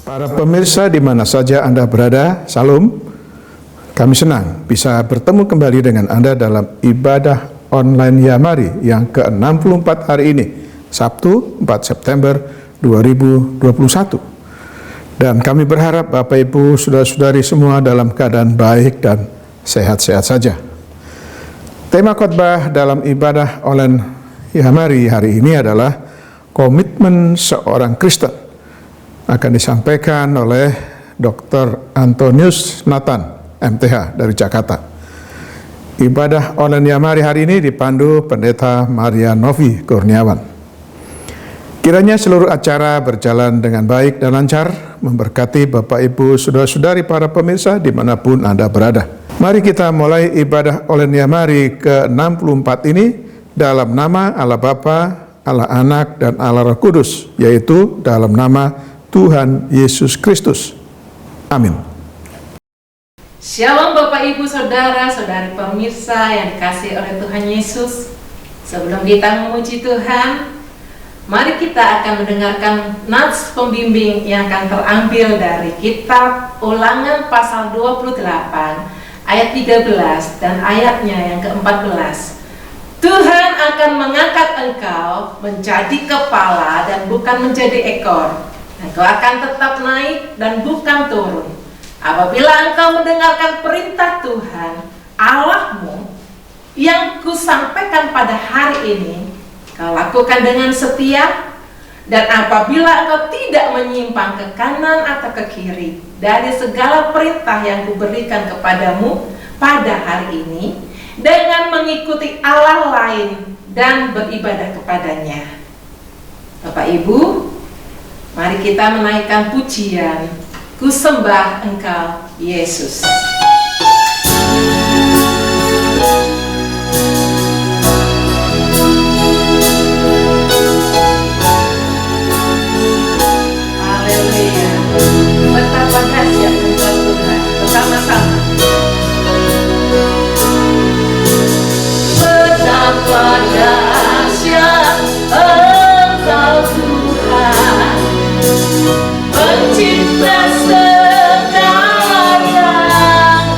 Para pemirsa di mana saja Anda berada, salam. Kami senang bisa bertemu kembali dengan Anda dalam ibadah online Yamari yang ke-64 hari ini, Sabtu 4 September 2021. Dan kami berharap Bapak Ibu saudara-saudari semua dalam keadaan baik dan sehat-sehat saja. Tema khotbah dalam ibadah online Yamari hari ini adalah komitmen seorang Kristen. Akan disampaikan oleh Dr. Antonius Nathan, MTH dari Jakarta. Ibadah online Yamari hari ini dipandu Pendeta Maria Novi Kurniawan. Kiranya seluruh acara berjalan dengan baik dan lancar, memberkati Bapak Ibu saudara-saudari para pemirsa dimanapun Anda berada. Mari kita mulai ibadah online Yamari ke-64 ini dalam nama Allah Bapa, Allah Anak, dan Allah Roh Kudus, yaitu dalam nama Tuhan Yesus Kristus. Amin. Shalom Bapak Ibu Saudara, Saudari pemirsa yang dikasihi oleh Tuhan Yesus. Sebelum kita memuji Tuhan, mari kita akan mendengarkan nats pembimbing yang akan terambil dari kitab Ulangan pasal 28 ayat 13 dan ayatnya yang ke-14. Tuhan akan mengangkat engkau menjadi kepala dan bukan menjadi ekor. Engkau akan tetap naik dan bukan turun. Apabila engkau mendengarkan perintah Tuhan Allahmu yang kusampaikan pada hari ini, kau lakukan dengan setia, dan apabila engkau tidak menyimpang ke kanan atau ke kiri dari segala perintah yang kuberikan kepadamu pada hari ini, dengan mengikuti Allah lain dan beribadah kepadanya. Bapak Ibu, mari kita menaikkan pujian, ku sembah engkau Yesus. Haleluya. Betapa dahsyat engkau Tuhan. Bersama-sama. Betapa dahsyat engkau Tuhan, pencipta segala yang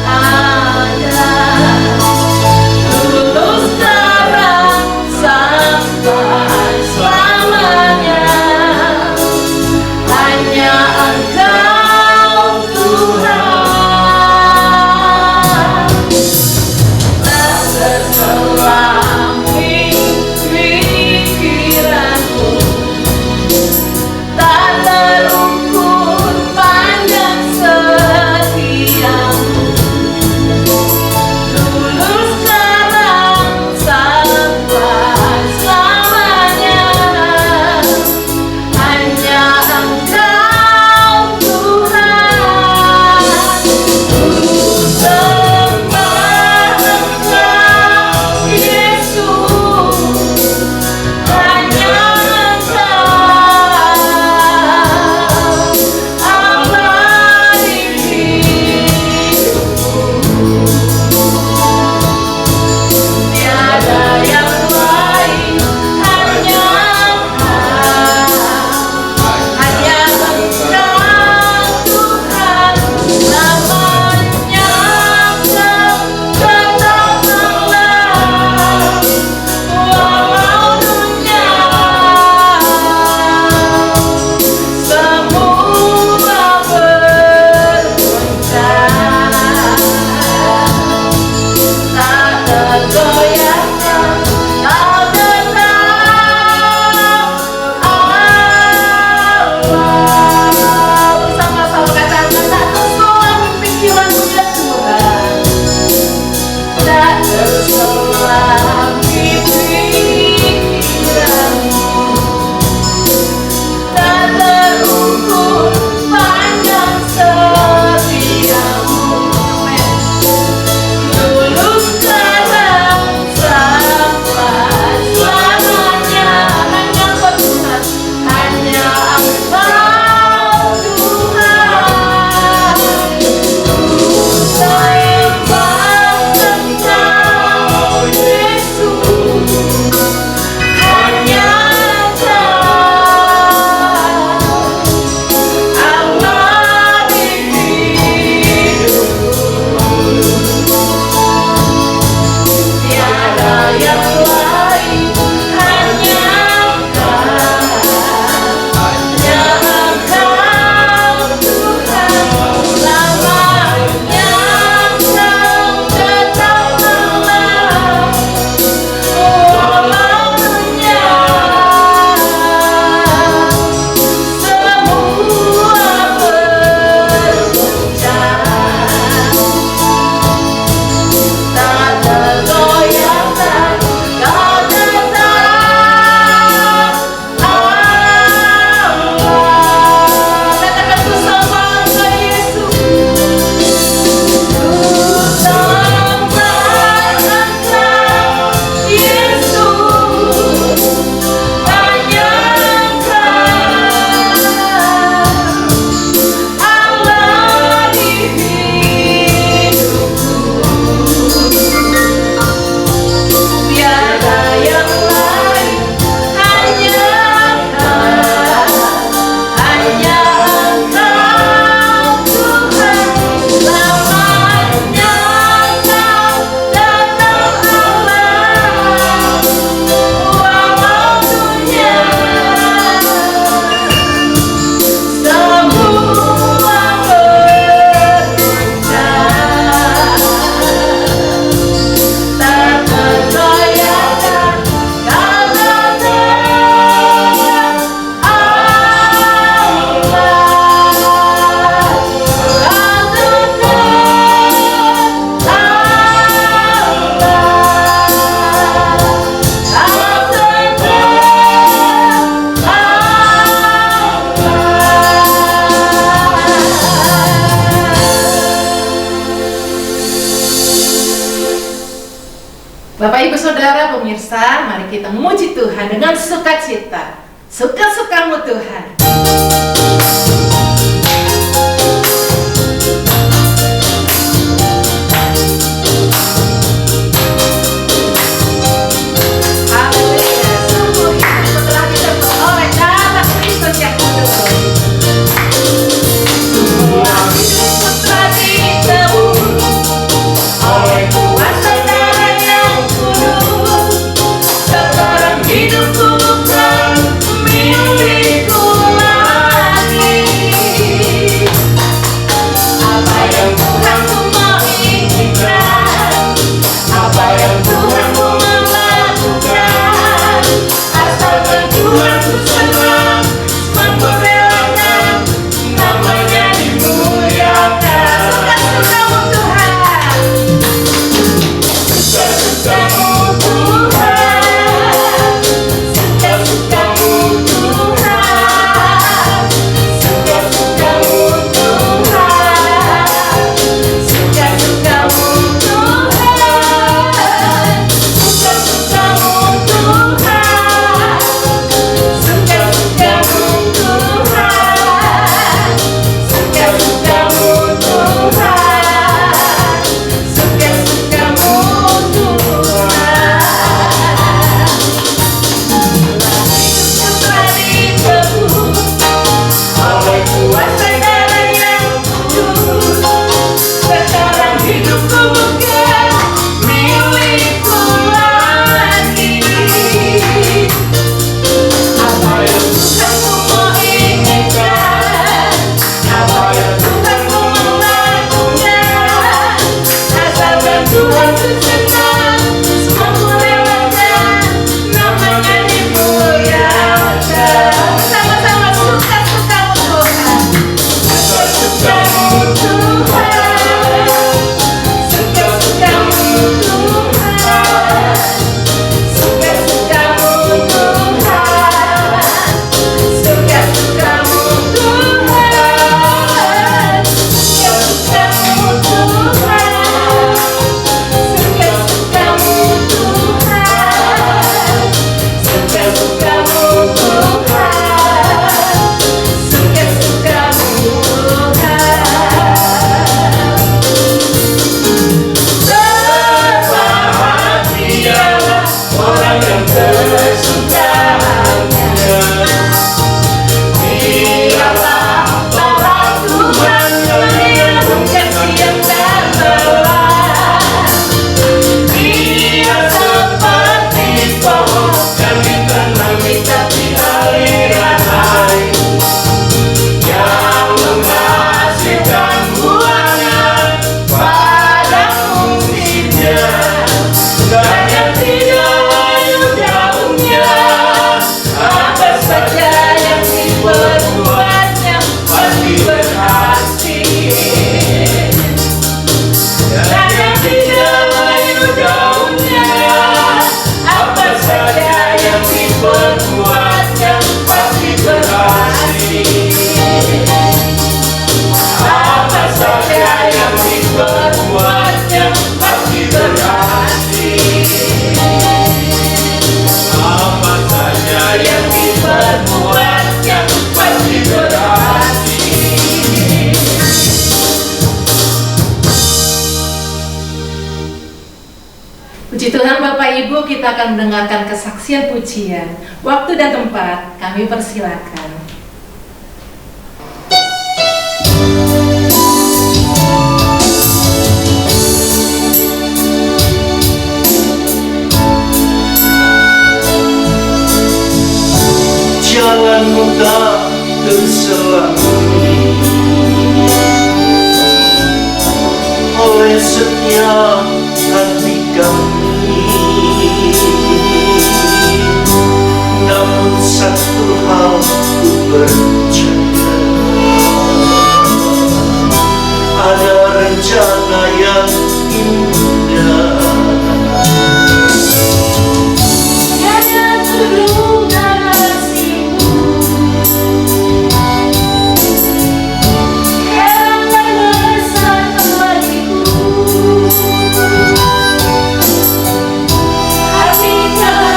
pemirsa, mari kita memuji Tuhan dengan sukacita. Suka-sukamu Tuhan. Haleluya, sungguh hidup telah kita peroleh dalam Kristus yang kudus. Semua hidupku telah ditebus oleh kuasa darah yang kudus. Sekarang hidupku bukan milikku lagi. Apa yang Tuhan mau inginkan, apa yang Tuhan mau lakukan, asalkan Tuhan ku senang, mampu relakan, namanya dimuliakan. Suka-sukamu Tuhan, suka-sukamu Tuhan, suka-sukamu Tuhan, suka-sukamu Tuhan, suka-sukamu Tuhan, suka-sukamu Tuhan, suka-sukamu Tuhan, suka-sukamu Tuhan, oleh kuasa darah yang kudus. Sekarang hidupku bukan milikku lagi. Apa yang Tuhan mau inginkan, apa yang Tuhan mau lakukan, asalkan Tuhan ku senang, semampu relakan, namanya dimuliakan. Sama-sama suka-sukamu Tuhan, suka-sukamu Tuhan, suka-sukamu Tuhan, suka-sukamu Tuhan, suka-sukamu Tuhan, suka-sukamu Tuhan, suka-sukamu Tuhan, suka-sukamu Berbahagialah orang yang kesukaannya. Biarlah bahwa Tuhan melihatkan siang dan malam. Dia seperti pohon yang ditanami di aliran air, yang menghasilkan buahnya pada musimnya, dan yang tidak layu daunnya. Apa saja yang diperbuatnya pasti berhasil, dan yang tidak layu daunnya. Apa saja yang diperbuatnya pasti berhasil. Apa saja yang diperbuatnya pasti berhasil. Apa saja yang diperbuatnya pasti berhasil. Puji Tuhan Bapak Ibu, kita akan mendengarkan kesaksian pujian. Waktu dan tempat kami persilakan. Jalanmu tak terselami oleh setiap hati kami. Namun satu hal ku percaya, ada rencana yang indah. Tiada terduga kasih-Mu, heran dan besar bagiku. Hati telah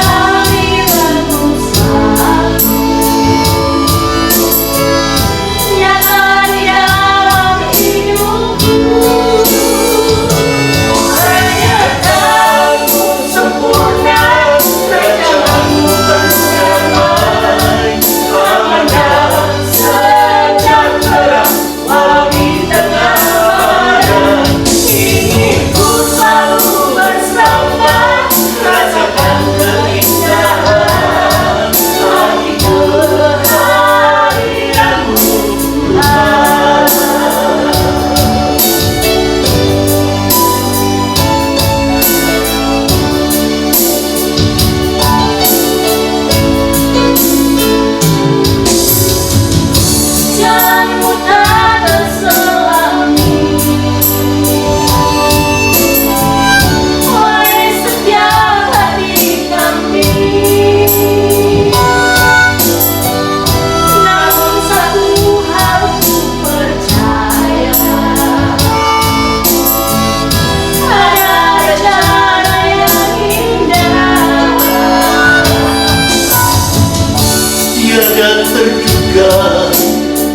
berduka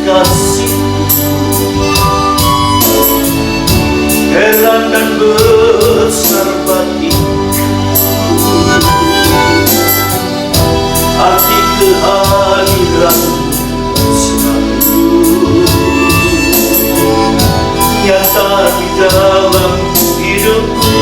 kasihku, heran dan besar batinku, arti kehadiran selalu nyata di dalam hidupku.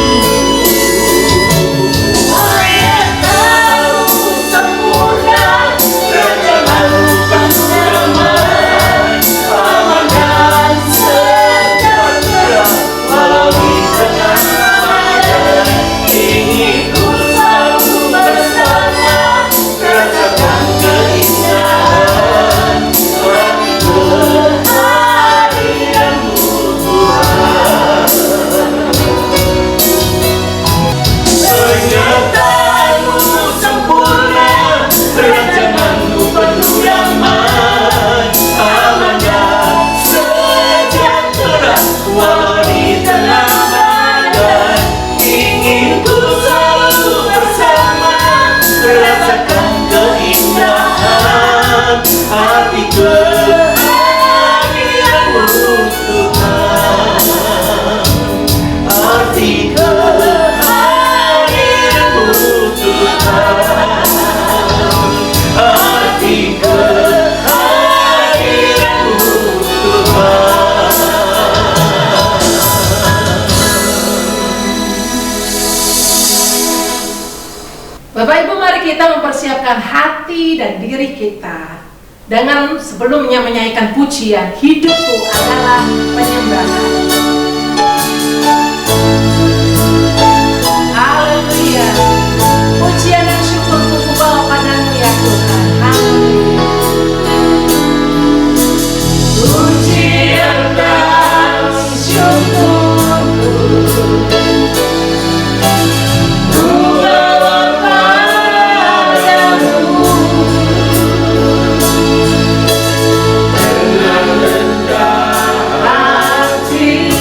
Bapak Ibu, mari kita mempersiapkan hati dan diri kita dengan sebelumnya menyanyikan pujian "Hidupku adalah penyembahan". Haleluya. Pujian dan syukurku kubawa padamu ya Tuhan. Haleluya. Pujian dan syukurku Hati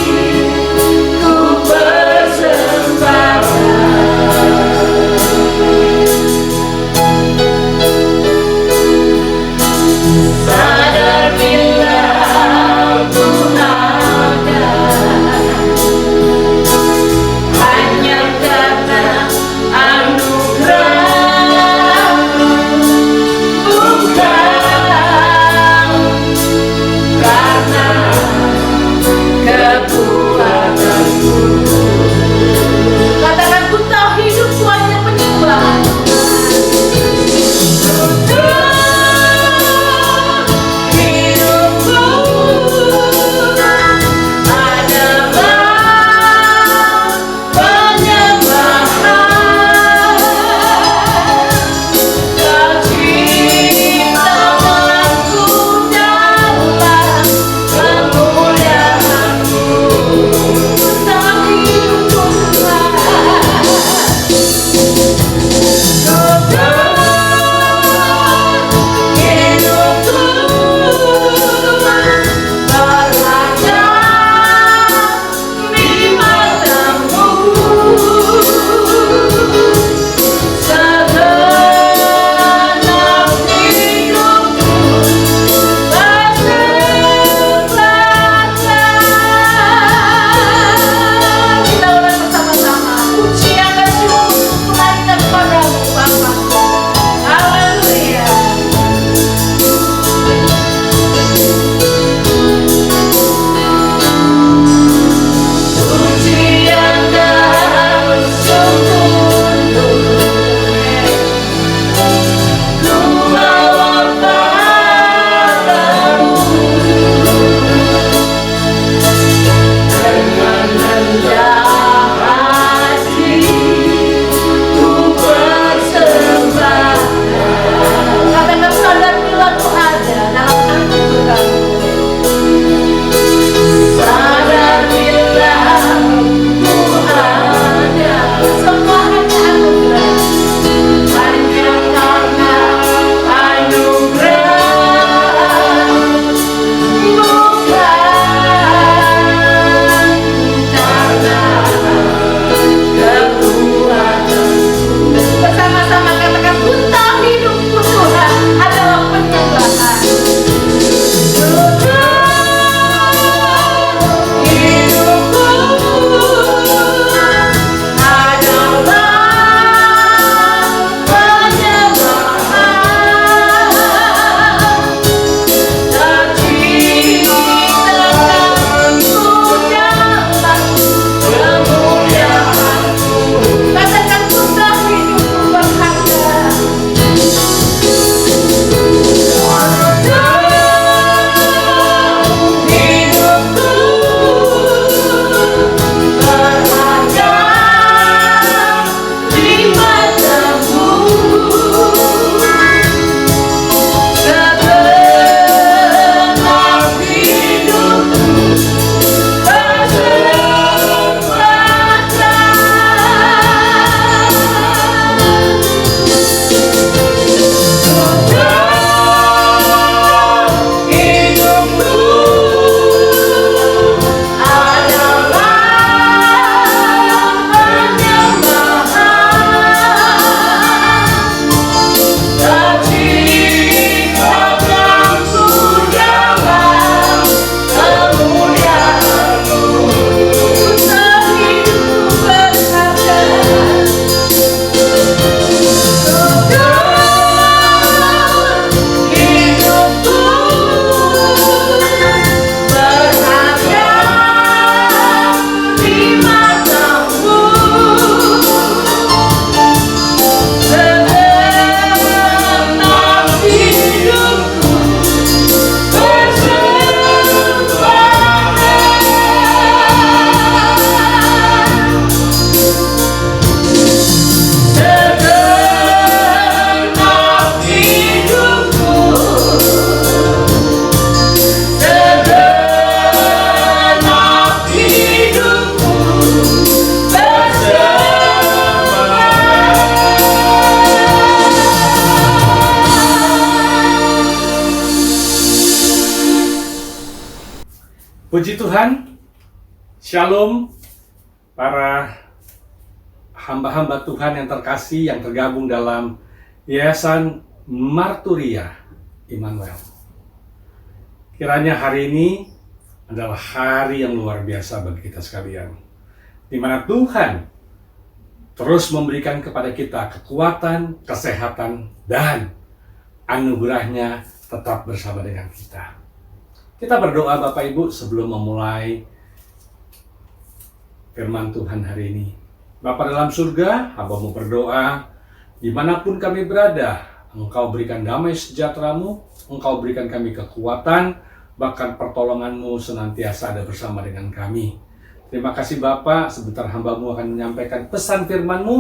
Puji Tuhan, Shalom para hamba-hamba Tuhan yang terkasih yang tergabung dalam Yayasan Marturia Immanuel. Kiranya hari ini adalah hari yang luar biasa bagi kita sekalian, di mana Tuhan terus memberikan kepada kita kekuatan, kesehatan, dan anugerahnya tetap bersama dengan kita. Kita berdoa Bapak Ibu sebelum memulai firman Tuhan hari ini. Bapa dalam surga, hamba-Mu berdoa, dimanapun kami berada, Engkau berikan damai sejahtera-Mu, Engkau berikan kami kekuatan, bahkan pertolongan-Mu senantiasa ada bersama dengan kami. Terima kasih Bapa, sebentar hamba-Mu akan menyampaikan pesan firman-Mu,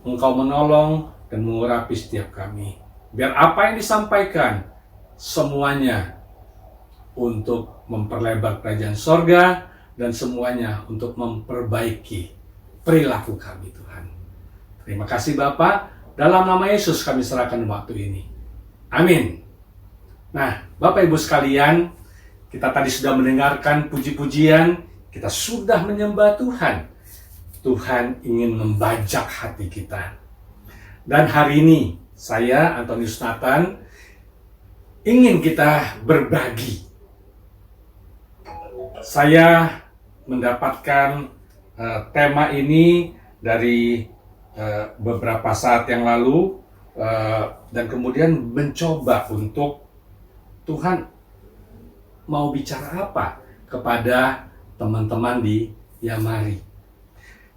Engkau menolong dan mengurapi setiap kami. Biar apa yang disampaikan, semuanya untuk memperlebar kerajaan sorga, dan semuanya untuk memperbaiki perilaku kami Tuhan. Terima kasih Bapa, dalam nama Yesus kami serahkan waktu ini. Amin. Nah, Bapak Ibu sekalian, kita tadi sudah mendengarkan puji-pujian, kita sudah menyembah Tuhan. Tuhan ingin membajak hati kita. Dan hari ini, saya, Antonius Nathan, ingin kita berbagi. Saya mendapatkan tema ini dari beberapa saat yang lalu, dan kemudian mencoba untuk Tuhan mau bicara apa kepada teman-teman di Yamari.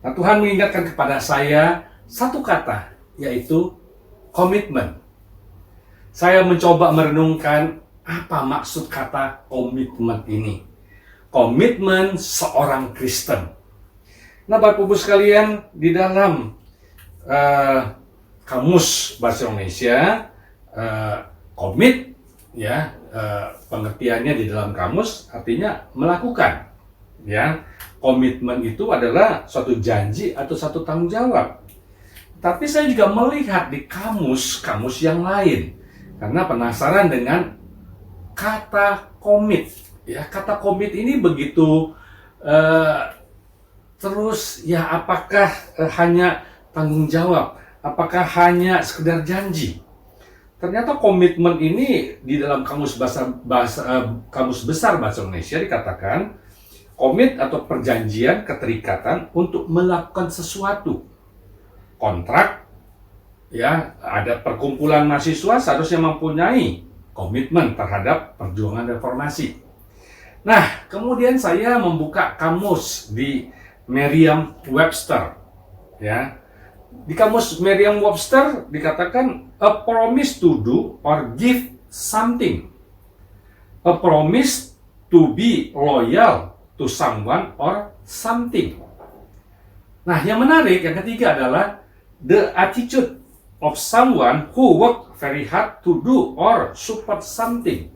Nah, Tuhan mengingatkan kepada saya satu kata, yaitu komitmen. Saya mencoba merenungkan apa maksud kata komitmen ini. Komitmen seorang Kristen. Nah, Bapak Ibu sekalian, di dalam Kamus Bahasa Indonesia, komit, ya, pengertiannya di dalam kamus artinya melakukan. Ya, komitmen itu adalah suatu janji atau satu tanggung jawab. Tapi saya juga melihat di kamus yang lain, karena penasaran dengan kata komit. Ya, kata komit ini begitu terus, ya, apakah hanya tanggung jawab? Apakah hanya sekedar janji? Ternyata komitmen ini di dalam kamus besar bahasa Indonesia dikatakan komit atau perjanjian, keterikatan untuk melakukan sesuatu. Kontrak, ya, ada perkumpulan mahasiswa seharusnya mempunyai komitmen terhadap perjuangan reformasi. Nah, kemudian saya membuka kamus di Merriam-Webster. Ya, di kamus Merriam-Webster dikatakan a promise to do or give something, a promise to be loyal to someone or something. Nah, yang menarik yang ketiga adalah the attitude of someone who work very hard to do or support something.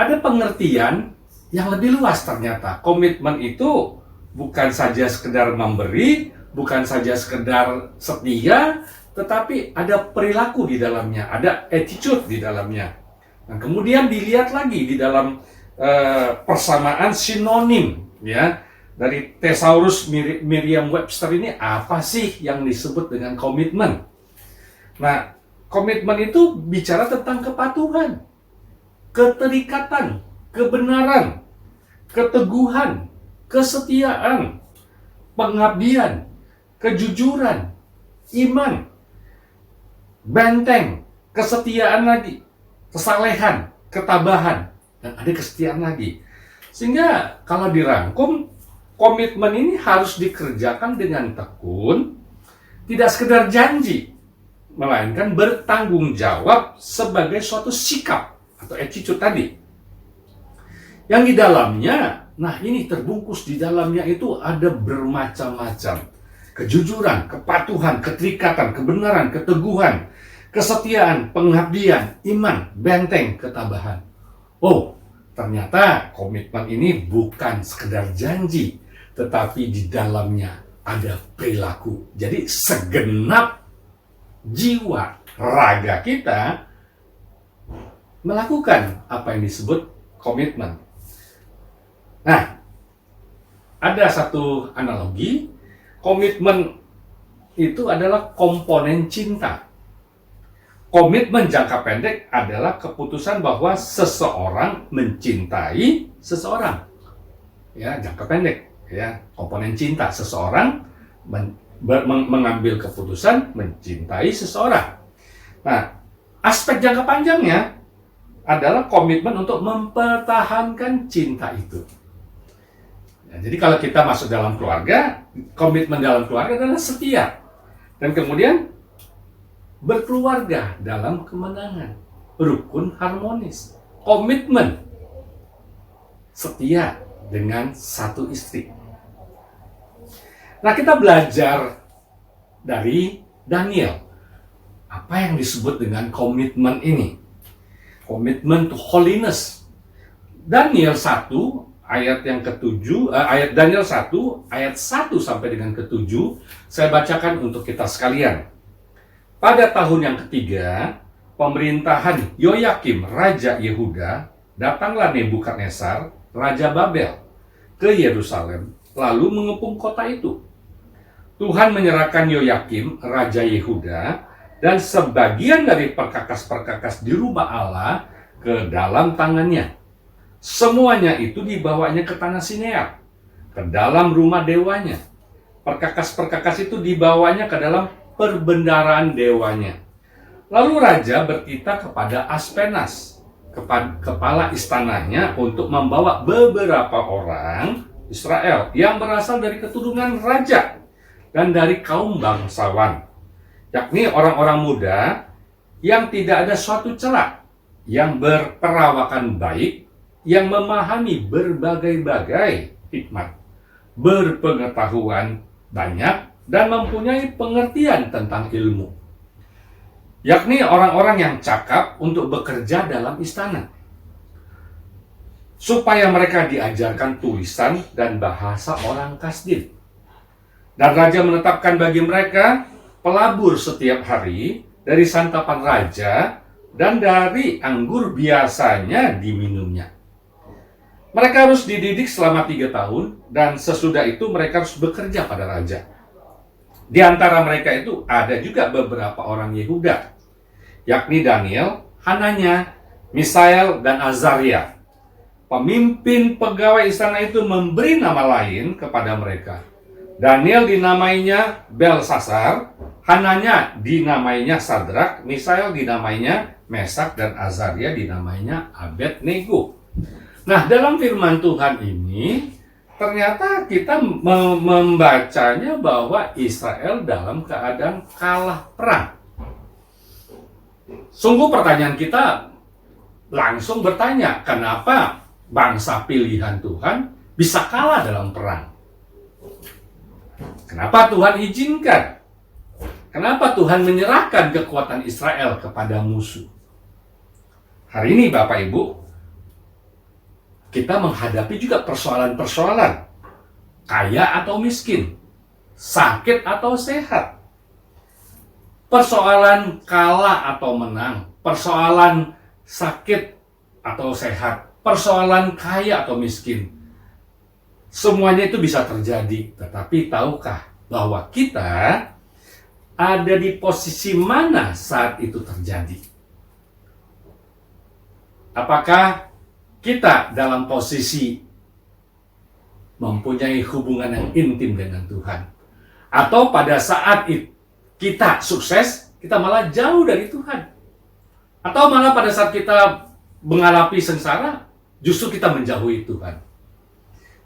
Ada pengertian yang lebih luas ternyata. Komitmen itu bukan saja sekedar memberi, bukan saja sekedar setia, tetapi ada perilaku di dalamnya, ada attitude di dalamnya. Nah, kemudian dilihat lagi di dalam persamaan sinonim, ya, dari Thesaurus Merriam-Webster ini apa sih yang disebut dengan komitmen? Nah, komitmen itu bicara tentang kepatuhan, keterikatan, kebenaran, keteguhan, kesetiaan, pengabdian, kejujuran, iman, benteng, kesetiaan lagi, kesalehan, ketabahan, dan ada kesetiaan lagi. Sehingga kalau dirangkum, komitmen ini harus dikerjakan dengan tekun, tidak sekedar janji, melainkan bertanggung jawab sebagai suatu sikap atau attitude tadi. Yang di dalamnya, nah ini terbungkus di dalamnya itu ada bermacam-macam. Kejujuran, kepatuhan, keterikatan, kebenaran, keteguhan, kesetiaan, pengabdian, iman, benteng, ketabahan. Oh, ternyata komitmen ini bukan sekedar janji, tetapi di dalamnya ada perilaku. Jadi segenap jiwa, raga kita melakukan apa yang disebut komitmen. Nah, ada satu analogi, komitmen itu adalah komponen cinta. Komitmen jangka pendek adalah keputusan bahwa seseorang mencintai seseorang. Ya, jangka pendek, ya, komponen cinta, seseorang mengambil keputusan mencintai seseorang. Nah, aspek jangka panjangnya adalah komitmen untuk mempertahankan cinta itu. Ya, jadi kalau kita masuk dalam keluarga, komitmen dalam keluarga adalah setia. Dan kemudian berkeluarga dalam kemenangan, rukun harmonis, komitmen setia dengan satu istri. Nah, kita belajar dari Daniel. Apa yang disebut dengan komitmen ini? Komitmen to holiness. Daniel 1 ayat yang ke-7, Daniel 1 ayat 1 sampai dengan ke-7, saya bacakan untuk kita sekalian. Pada tahun yang ketiga, pemerintahan Yoyakim, Raja Yehuda, datanglah Nebukadnezar, Raja Babel, ke Yerusalem, lalu mengepung kota itu. Tuhan menyerahkan Yoyakim, Raja Yehuda, dan sebagian dari perkakas-perkakas di rumah Allah ke dalam tangannya. Semuanya itu dibawanya ke tanah Sinear, ke dalam rumah dewanya. Perkakas-perkakas itu dibawanya ke dalam perbendaraan dewanya. Lalu raja bertitah kepada Aspenas, kepala istananya, untuk membawa beberapa orang Israel yang berasal dari keturunan raja dan dari kaum bangsawan, yakni orang-orang muda yang tidak ada suatu celah, yang berperawakan baik, yang memahami berbagai-bagai hikmat, berpengetahuan banyak, dan mempunyai pengertian tentang ilmu, yakni orang-orang yang cakap untuk bekerja dalam istana, supaya mereka diajarkan tulisan dan bahasa orang Kasdim. Dan raja menetapkan bagi mereka pelabur setiap hari dari santapan raja dan dari anggur biasanya diminumnya. Mereka harus dididik selama 3 tahun, dan sesudah itu mereka harus bekerja pada raja. Di antara mereka itu ada juga beberapa orang Yehuda, yakni Daniel, Hananya, Misael, dan Azaria. Pemimpin pegawai istana itu memberi nama lain kepada mereka. Daniel dinamainya Belsasar, Hananya dinamainya Sadrak, Misael dinamainya Mesak, dan Azaria dinamainya Abednego. Nah, dalam firman Tuhan ini, ternyata kita membacanya bahwa Israel dalam keadaan kalah perang. Sungguh pertanyaan kita langsung bertanya, kenapa bangsa pilihan Tuhan bisa kalah dalam perang? Kenapa Tuhan izinkan? Kenapa Tuhan menyerahkan kekuatan Israel kepada musuh? Hari ini Bapak Ibu, kita menghadapi juga persoalan-persoalan, kaya atau miskin, sakit atau sehat, persoalan kalah atau menang, persoalan sakit atau sehat, persoalan kaya atau miskin. Semuanya itu bisa terjadi, tetapi tahukah bahwa kita ada di posisi mana saat itu terjadi? Apakah kita dalam posisi mempunyai hubungan yang intim dengan Tuhan, atau pada saat kita sukses, kita malah jauh dari Tuhan, atau malah pada saat kita mengalami sengsara, justru kita menjauhi Tuhan?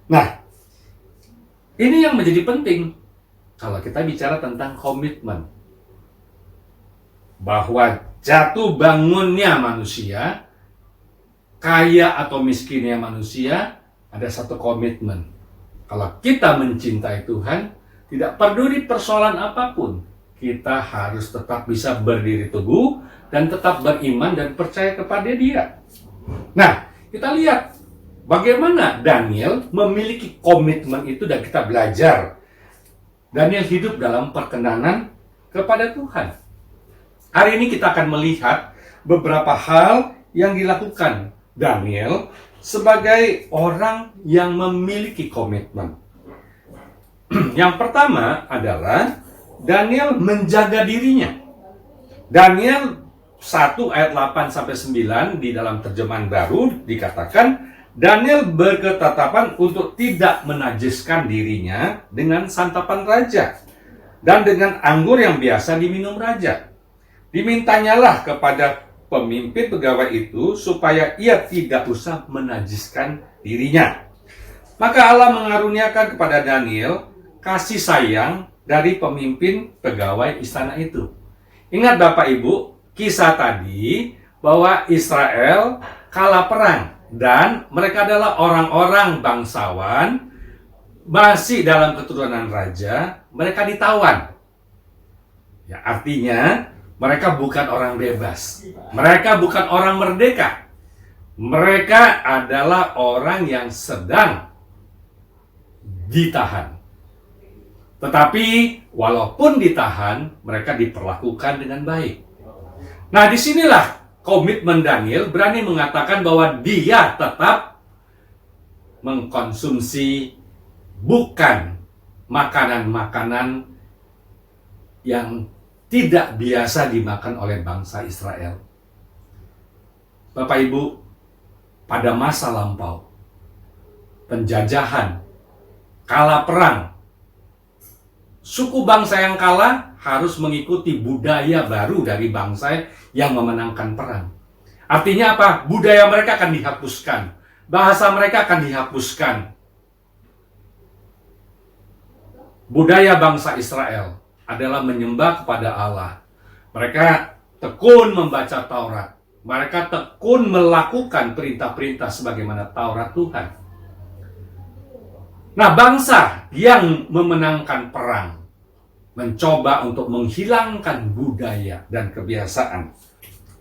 Nah, ini yang menjadi penting kalau kita bicara tentang komitmen, bahwa jatuh bangunnya manusia, kaya atau miskinnya manusia, ada satu komitmen. Kalau kita mencintai Tuhan, tidak peduli persoalan apapun, kita harus tetap bisa berdiri teguh dan tetap beriman dan percaya kepada Dia. Nah, kita lihat bagaimana Daniel memiliki komitmen itu, dan kita belajar Daniel hidup dalam perkenanan kepada Tuhan. Hari ini kita akan melihat beberapa hal yang dilakukan Daniel sebagai orang yang memiliki komitmen. Yang pertama adalah Daniel menjaga dirinya. Daniel 1 ayat 8 sampai 9 di dalam terjemahan baru dikatakan, Daniel berketetapan untuk tidak menajiskan dirinya dengan santapan raja dan dengan anggur yang biasa diminum raja. Dimintanyalah kepada pemimpin pegawai itu supaya ia tidak usah menajiskan dirinya. Maka Allah mengaruniakan kepada Daniel kasih sayang dari pemimpin pegawai istana itu. Ingat Bapak Ibu, kisah tadi bahwa Israel kalah perang dan mereka adalah orang-orang bangsawan, masih dalam keturunan raja, mereka ditawan. Ya, artinya mereka bukan orang bebas. Mereka bukan orang merdeka. Mereka adalah orang yang sedang ditahan. Tetapi walaupun ditahan, mereka diperlakukan dengan baik. Nah, disinilah komitmen Daniel berani mengatakan bahwa dia tetap mengkonsumsi bukan makanan-makanan yang tidak biasa dimakan oleh bangsa Israel. Bapak Ibu, pada masa lampau, penjajahan, kalah perang, suku bangsa yang kalah harus mengikuti budaya baru dari bangsa yang memenangkan perang. Artinya apa? Budaya mereka akan dihapuskan. Bahasa mereka akan dihapuskan. Budaya bangsa Israel adalah menyembah kepada Allah. Mereka tekun membaca Taurat. Mereka tekun melakukan perintah-perintah sebagaimana Taurat Tuhan. Nah, bangsa yang memenangkan perang mencoba untuk menghilangkan budaya dan kebiasaan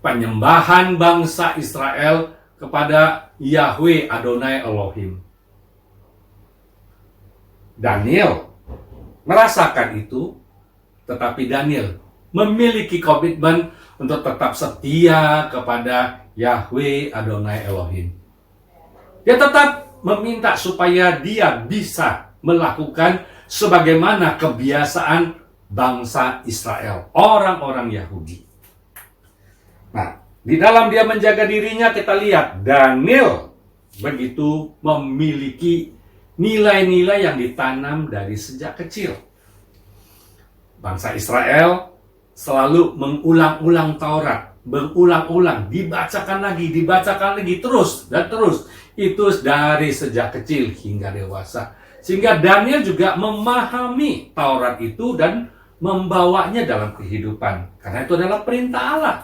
penyembahan bangsa Israel kepada Yahweh Adonai Elohim. Daniel merasakan itu, tetapi Daniel memiliki komitmen untuk tetap setia kepada Yahweh Adonai Elohim. Dia tetap meminta supaya dia bisa melakukan sebagaimana kebiasaan bangsa Israel, orang-orang Yahudi. Nah, di dalam dia menjaga dirinya, kita lihat Daniel begitu memiliki nilai-nilai yang ditanam dari sejak kecil. Bangsa Israel selalu mengulang-ulang Taurat, berulang-ulang, dibacakan lagi, terus dan terus. Itu dari sejak kecil hingga dewasa. Sehingga Daniel juga memahami Taurat itu dan membawanya dalam kehidupan. Karena itu adalah perintah Allah.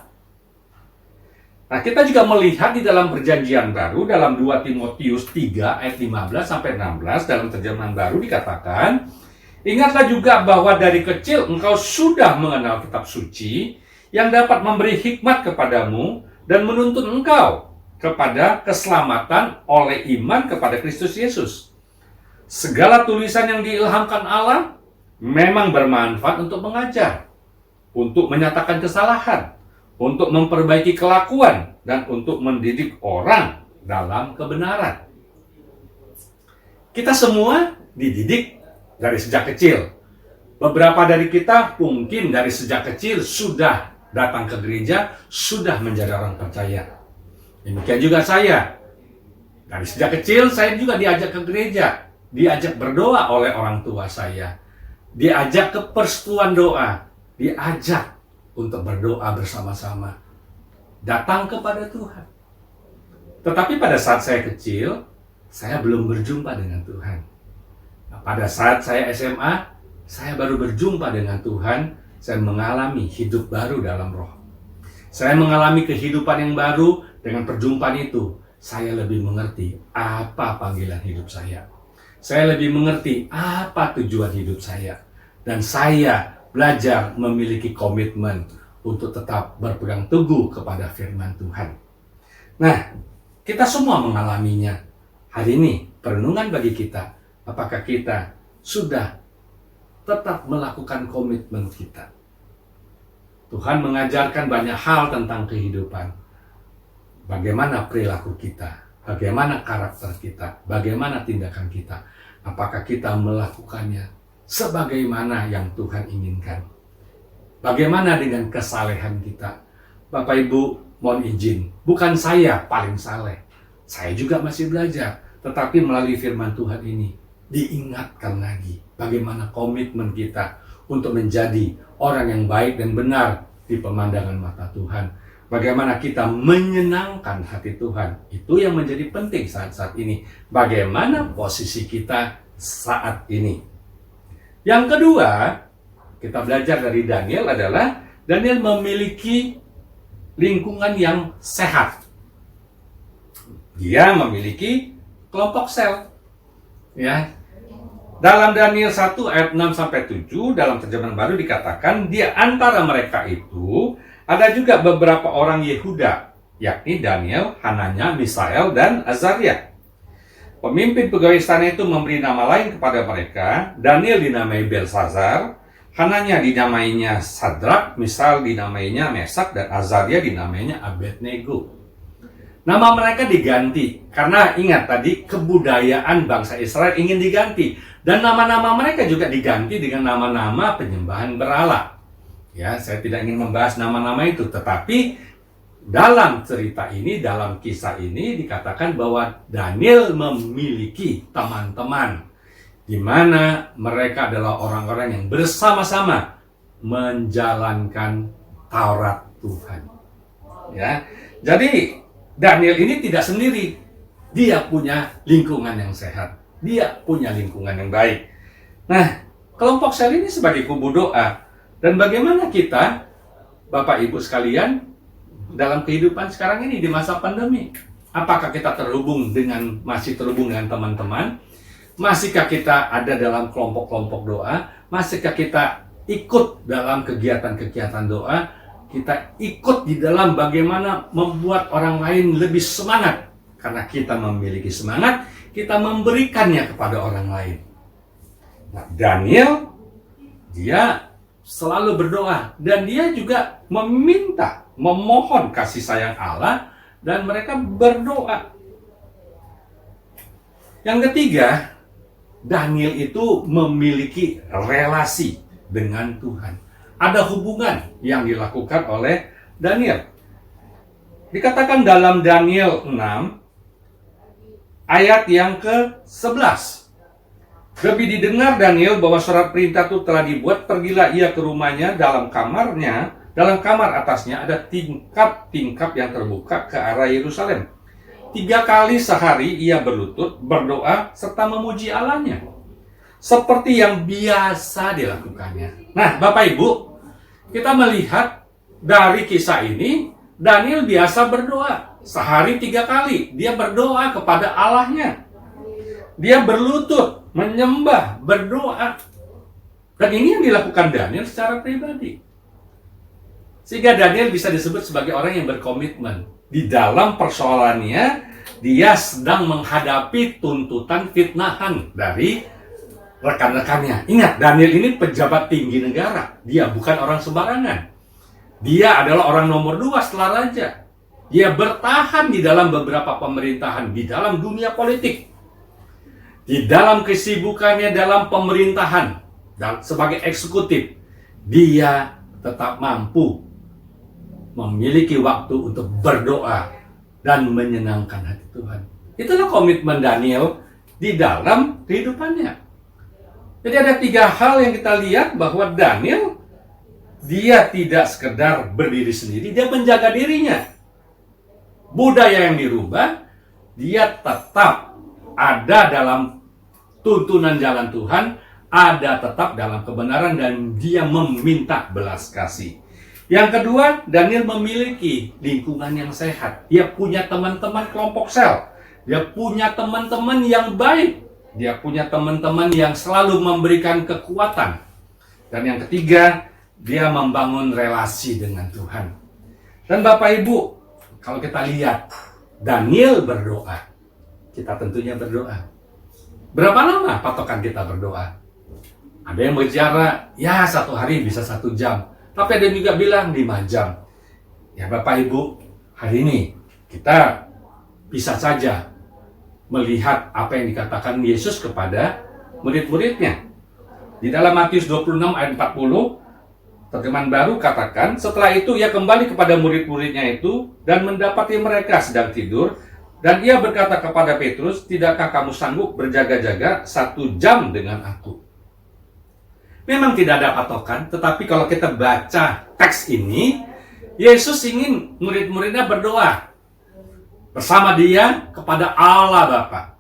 Nah, kita juga melihat di dalam perjanjian baru, dalam 2 Timotius 3 ayat 15-16, dalam terjemahan baru dikatakan, ingatlah juga bahwa dari kecil engkau sudah mengenal kitab suci yang dapat memberi hikmat kepadamu dan menuntun engkau kepada keselamatan oleh iman kepada Kristus Yesus. Segala tulisan yang diilhamkan Allah memang bermanfaat untuk mengajar, untuk menyatakan kesalahan, untuk memperbaiki kelakuan, dan untuk mendidik orang dalam kebenaran. Kita semua dididik dari sejak kecil. Beberapa dari kita mungkin dari sejak kecil sudah datang ke gereja, sudah menjadi orang percaya. Demikian juga saya. Dari sejak kecil saya juga diajak ke gereja, diajak berdoa oleh orang tua saya, diajak ke persekutuan doa, diajak untuk berdoa bersama-sama, datang kepada Tuhan. Tetapi pada saat saya kecil, saya belum berjumpa dengan Tuhan. Nah, pada saat saya SMA, saya baru berjumpa dengan Tuhan. Saya mengalami hidup baru dalam roh. Saya mengalami kehidupan yang baru. Dengan perjumpaan itu, saya lebih mengerti apa panggilan hidup saya. Saya lebih mengerti apa tujuan hidup saya. Dan saya belajar memiliki komitmen untuk tetap berpegang teguh kepada firman Tuhan. Nah, kita semua mengalaminya. Hari ini, perenungan bagi kita, apakah kita sudah tetap melakukan komitmen kita? Tuhan mengajarkan banyak hal tentang kehidupan. Bagaimana perilaku kita? bagaimana karakter kita, bagaimana tindakan kita. Apakah kita melakukannya sebagaimana yang Tuhan inginkan? Bagaimana dengan kesalehan kita? Bapak Ibu, mohon izin, bukan saya paling saleh. Saya juga masih belajar. Tetapi melalui firman Tuhan ini, diingatkan lagi bagaimana komitmen kita untuk menjadi orang yang baik dan benar di pemandangan mata Tuhan. Bagaimana kita menyenangkan hati Tuhan. Itu yang menjadi penting saat-saat ini. Bagaimana posisi kita saat ini. Yang kedua, kita belajar dari Daniel adalah Daniel memiliki lingkungan yang sehat. Dia memiliki kelompok sel. Ya. Dalam Daniel 1 ayat 6 sampai 7 dalam terjemahan baru dikatakan di antara mereka itu ada juga beberapa orang Yehuda, yakni Daniel, Hananya, Misael, dan Azaria. Pemimpin pegawai istana itu memberi nama lain kepada mereka. Daniel dinamai Belsazar, Hananya dinamainya Sadrak, Misael dinamainya Mesak, dan Azaria dinamainya Abednego. Nama mereka diganti karena ingat tadi kebudayaan bangsa Israel ingin diganti, dan nama-nama mereka juga diganti dengan nama-nama penyembahan berhala. Ya, saya tidak ingin membahas nama-nama itu, tetapi dalam cerita ini, dalam kisah ini dikatakan bahwa Daniel memiliki teman-teman di mana mereka adalah orang-orang yang bersama-sama menjalankan Taurat Tuhan. Ya. Jadi Daniel ini tidak sendiri. Dia punya lingkungan yang sehat. Dia punya lingkungan yang baik. Nah, kelompok sel ini sebagai kubu doa. Dan bagaimana kita, Bapak Ibu sekalian, dalam kehidupan sekarang ini di masa pandemi? Apakah kita masih terhubung dengan teman-teman? Masihkah kita ada dalam kelompok-kelompok doa? Masihkah kita ikut dalam kegiatan-kegiatan doa? Kita ikut di dalam bagaimana membuat orang lain lebih semangat. Karena kita memiliki semangat, kita memberikannya kepada orang lain. Nah, Daniel, dia selalu berdoa. Dan dia juga memohon kasih sayang Allah. Dan mereka berdoa. Yang ketiga, Daniel itu memiliki relasi dengan Tuhan. Ada hubungan yang dilakukan oleh Daniel. Dikatakan dalam Daniel 6 ayat yang ke-11. Lebih didengar Daniel bahwa surat perintah itu telah dibuat, pergilah ia ke rumahnya, dalam kamar atasnya ada tingkap yang terbuka ke arah Yerusalem. 3 kali sehari ia berlutut, berdoa, serta memuji Allahnya. Seperti yang biasa dilakukannya. Nah, Bapak Ibu, kita melihat dari kisah ini, Daniel biasa berdoa. Sehari 3 kali, dia berdoa kepada Allahnya. Dia berlutut, menyembah, berdoa. Dan ini yang dilakukan Daniel secara pribadi. Sehingga Daniel bisa disebut sebagai orang yang berkomitmen. Di dalam persoalannya, dia sedang menghadapi tuntutan fitnahan dari rekan-rekannya. Ingat, Daniel ini pejabat tinggi negara. Dia bukan orang sembarangan. Dia adalah orang nomor 2 setelah raja. Dia bertahan di dalam beberapa pemerintahan, di dalam dunia politik. Di dalam kesibukannya dalam pemerintahan, dan sebagai eksekutif, dia tetap mampu memiliki waktu untuk berdoa dan menyenangkan hati Tuhan. Itulah komitmen Daniel di dalam kehidupannya. Jadi ada 3 hal yang kita lihat bahwa Daniel, dia tidak sekedar berdiri sendiri, dia menjaga dirinya. Budaya yang dirubah, dia tetap ada dalam tuntunan jalan Tuhan, ada tetap dalam kebenaran, dan dia meminta belas kasih. Yang kedua, Daniel memiliki lingkungan yang sehat. Dia punya teman-teman kelompok sel. Dia punya teman-teman yang baik. Dia punya teman-teman yang selalu memberikan kekuatan. Dan yang ketiga, dia membangun relasi dengan Tuhan. Dan Bapak Ibu, kalau kita lihat, Daniel berdoa. Kita tentunya berdoa. Berapa lama patokan kita berdoa? Ada yang bicara, ya 1 hari bisa 1 jam. Tapi ada yang juga bilang 5 jam. Ya Bapak Ibu, hari ini kita bisa saja melihat apa yang dikatakan Yesus kepada murid-muridnya. Di dalam Matius 26 ayat 40, terjemahan baru katakan, setelah itu ia kembali kepada murid-muridnya itu dan mendapati mereka sedang tidur, dan ia berkata kepada Petrus, tidakkah kamu sanggup berjaga-jaga 1 jam dengan aku? Memang tidak ada patokan, tetapi kalau kita baca teks ini, Yesus ingin murid-muridnya berdoa bersama dia kepada Allah Bapa.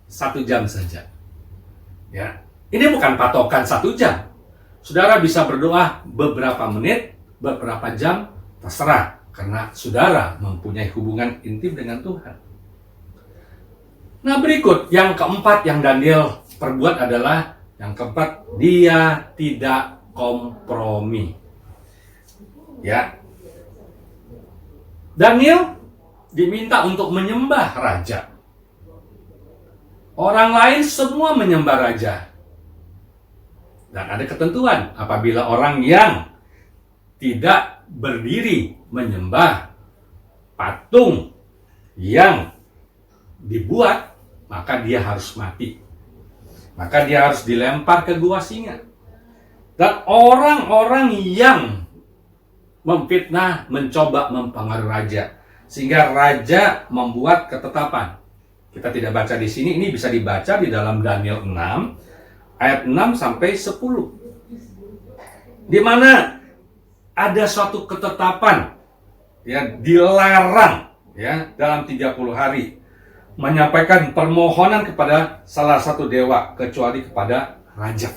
1 jam saja. Ya, ini bukan patokan 1 jam. Saudara bisa berdoa beberapa menit, beberapa jam, terserah. Karena saudara mempunyai hubungan intim dengan Tuhan. Nah, berikut yang keempat yang Daniel perbuat adalah yang keempat, dia tidak kompromi. Ya. Daniel diminta untuk menyembah raja. Orang lain semua menyembah raja. Dan ada ketentuan, apabila orang yang tidak berdiri menyembah patung yang dibuat, maka dia harus mati. Maka dia harus dilempar ke gua singa. Dan orang-orang yang memfitnah, mencoba mempengaruhi raja, sehingga raja membuat ketetapan. Kita tidak baca di sini, ini bisa dibaca di dalam Daniel 6 ayat 6 sampai 10. Di mana ada suatu ketetapan, ya, dilarang, ya, dalam 30 hari menyampaikan permohonan kepada salah satu dewa kecuali kepada raja.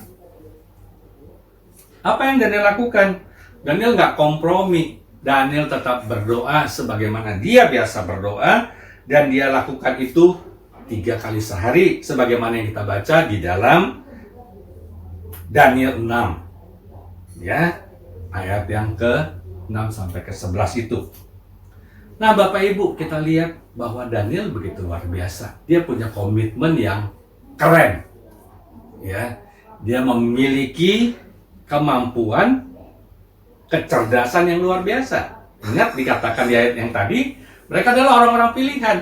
Apa yang Daniel lakukan? Daniel nggak kompromi. Daniel tetap berdoa sebagaimana dia biasa berdoa, dan dia lakukan itu 3 kali sehari sebagaimana yang kita baca di dalam Daniel 6, ya, ayat yang ke-6 sampai ke-11 itu. Nah, Bapak Ibu, kita lihat bahwa Daniel begitu luar biasa. Dia punya komitmen yang keren. Ya, dia memiliki kemampuan, kecerdasan yang luar biasa. Ingat dikatakan di ayat yang tadi, mereka adalah orang-orang pilihan.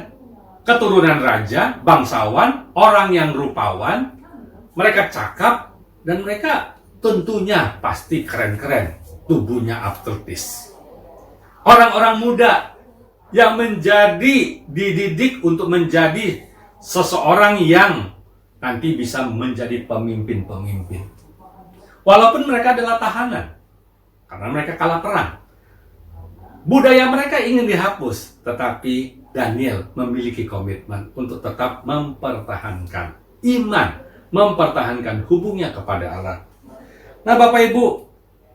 Keturunan raja, bangsawan, orang yang rupawan, mereka cakap, dan mereka tentunya pasti keren-keren. Tubuhnya atletis. Orang-orang muda yang dididik untuk menjadi seseorang yang nanti bisa menjadi pemimpin-pemimpin. Walaupun mereka adalah tahanan, karena mereka kalah perang. Budaya mereka ingin dihapus, tetapi Daniel memiliki komitmen untuk tetap mempertahankan iman, mempertahankan hubungnya kepada Allah. Nah, Bapak Ibu,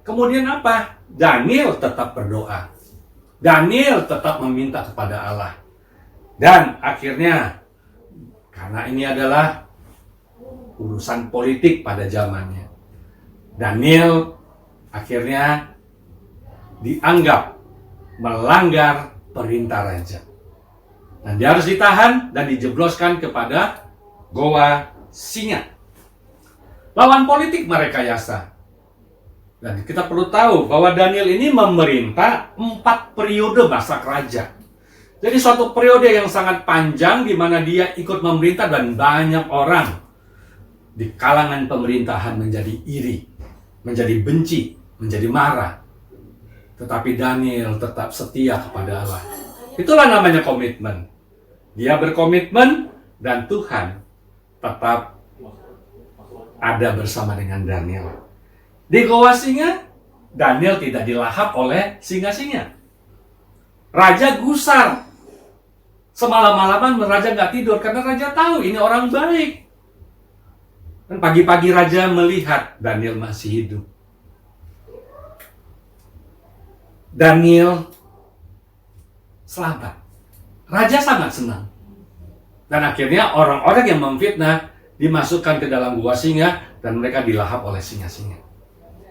kemudian apa? Daniel tetap berdoa. Daniel tetap meminta kepada Allah. Dan akhirnya, karena ini adalah urusan politik pada zamannya, Daniel akhirnya dianggap melanggar perintah raja. Dan dia harus ditahan dan dijebloskan kepada goa singa. Lawan politik merekayasa. Dan kita perlu tahu bahwa Daniel ini memerintah 4 periode masa raja. Jadi suatu periode yang sangat panjang di mana dia ikut memerintah dan banyak orang di kalangan pemerintahan menjadi iri, menjadi benci, menjadi marah. Tetapi Daniel tetap setia kepada Allah. Itulah namanya komitmen. Dia berkomitmen dan Tuhan tetap ada bersama dengan Daniel. Di goa singa, Daniel tidak dilahap oleh singa-singa. Raja gusar. Semalam-malaman raja nggak tidur karena raja tahu ini orang baik. Dan pagi-pagi raja melihat Daniel masih hidup. Daniel selamat. Raja sangat senang. Dan akhirnya orang-orang yang memfitnah dimasukkan ke dalam gua singa dan mereka dilahap oleh singa-singa.